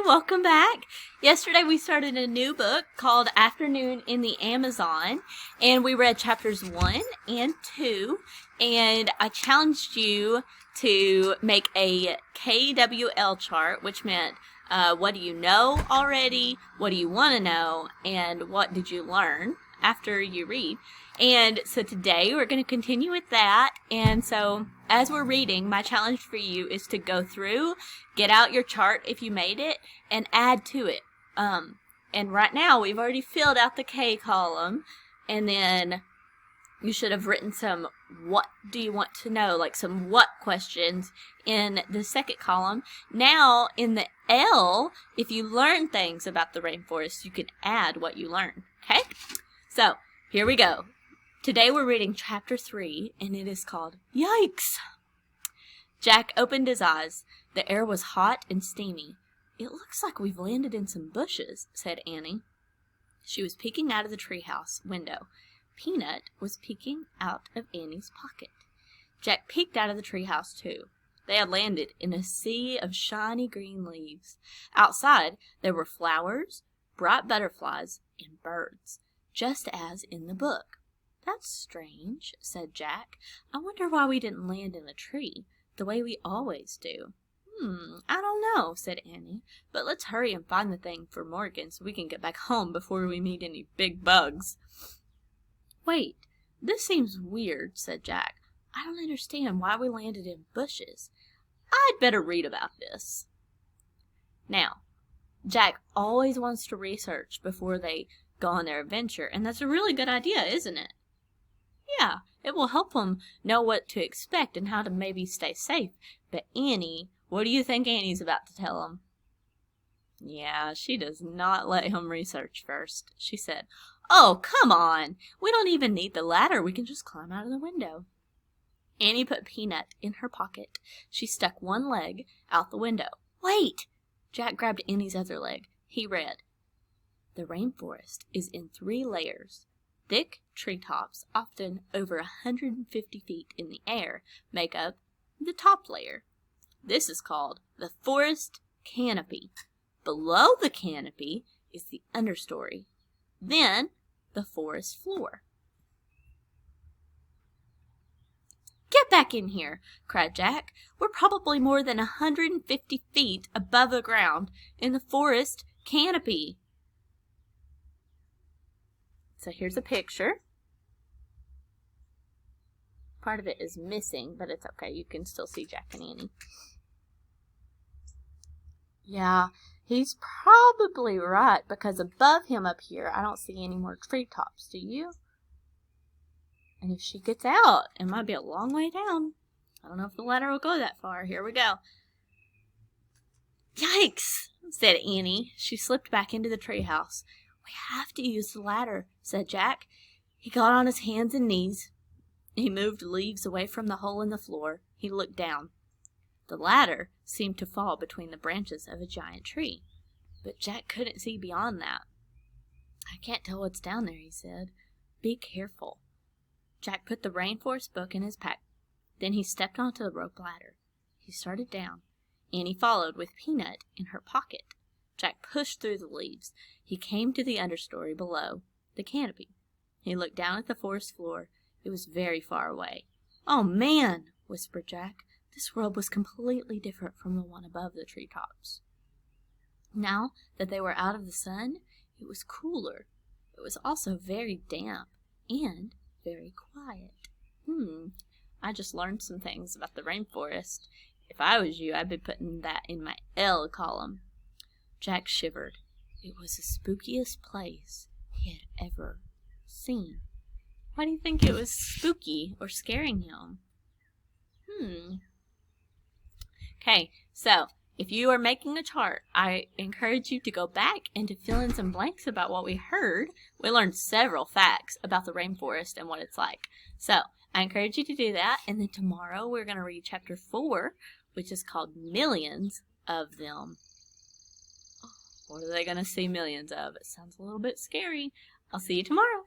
welcome back. Yesterday we started a new book called Afternoon in the Amazon, and we read chapters 1 and 2, and I challenged you to make a KWL chart, which meant what do you know already, what do you want to know, and what did you learn after you read. And so today we're going to continue with that. And so as we're reading, my challenge for you is to go through, get out your chart if you made it, and add to it. And right now we've already filled out the K column, and then you should have written some what do you want to know, like some what questions in the second column. Now in the L, if you learn things about the rainforest, you can add what you learned. Okay? So here we go. Today we're reading chapter 3, and it is called Yikes! Jack opened his eyes. The air was hot and steamy. It looks like we've landed in some bushes, said Annie. She was peeking out of the treehouse window. Peanut was peeking out of Annie's pocket. Jack peeked out of the treehouse too. They had landed in a sea of shiny green leaves. Outside there were flowers, bright butterflies, and birds, just as in the book. That's strange, said Jack. I wonder why we didn't land in a tree, the way we always do. I don't know, said Annie, but let's hurry and find the thing for Morgan so we can get back home before we meet any big bugs. Wait, this seems weird, said Jack. I don't understand why we landed in bushes. I'd better read about this. Now, Jack always wants to research before they go on their adventure, and that's a really good idea, isn't it? Yeah, it will help them know what to expect and how to maybe stay safe. But Annie, what do you think Annie's about to tell them? Yeah, she does not let him research first. She said, "Oh, come on. We don't even need the ladder. We can just climb out of the window." Annie put Peanut in her pocket. She stuck one leg out the window. Wait! Jack grabbed Annie's other leg. He read, "The rainforest is in 3 layers. Thick treetops, often over 150 feet in the air, make up the top layer. This is called the forest canopy. Below the canopy is the understory. Then the forest floor." "Get back in here," cried Jack. "We're probably more than 150 feet above the ground in the forest canopy." So here's a picture. Part of it is missing, but it's okay. You can still see Jack and Annie. Yeah, he's probably right, because above him up here, I don't see any more treetops. Do you? And if she gets out, it might be a long way down. I don't know if the ladder will go that far. Here we go. "Yikes!" said Annie. She slipped back into the treehouse. "We have to use the ladder," said Jack. He got on his hands and knees. He moved leaves away from the hole in the floor. He looked down. The ladder seemed to fall between the branches of a giant tree, but Jack couldn't see beyond that. "I can't tell what's down there," he said. "Be careful." Jack put the rainforest book in his pack. Then he stepped onto the rope ladder. He started down. Annie followed with Peanut in her pocket. Jack pushed through the leaves. He came to the understory below, the canopy. He looked down at the forest floor. It was very far away. "Oh, man," whispered Jack. This world was completely different from the one above the treetops. Now that they were out of the sun, it was cooler. It was also very damp and very quiet. I just learned some things about the rainforest. If I was you, I'd be putting that in my L column. Jack shivered. It was the spookiest place he had ever seen. Why do you think it was spooky or scaring him? Okay, so if you are making a chart, I encourage you to go back and to fill in some blanks about what we heard. We learned several facts about the rainforest and what it's like. So I encourage you to do that, and then tomorrow we're going to read chapter 4, which is called Millions of Them. What are they going to see millions of? It sounds a little bit scary. I'll see you tomorrow.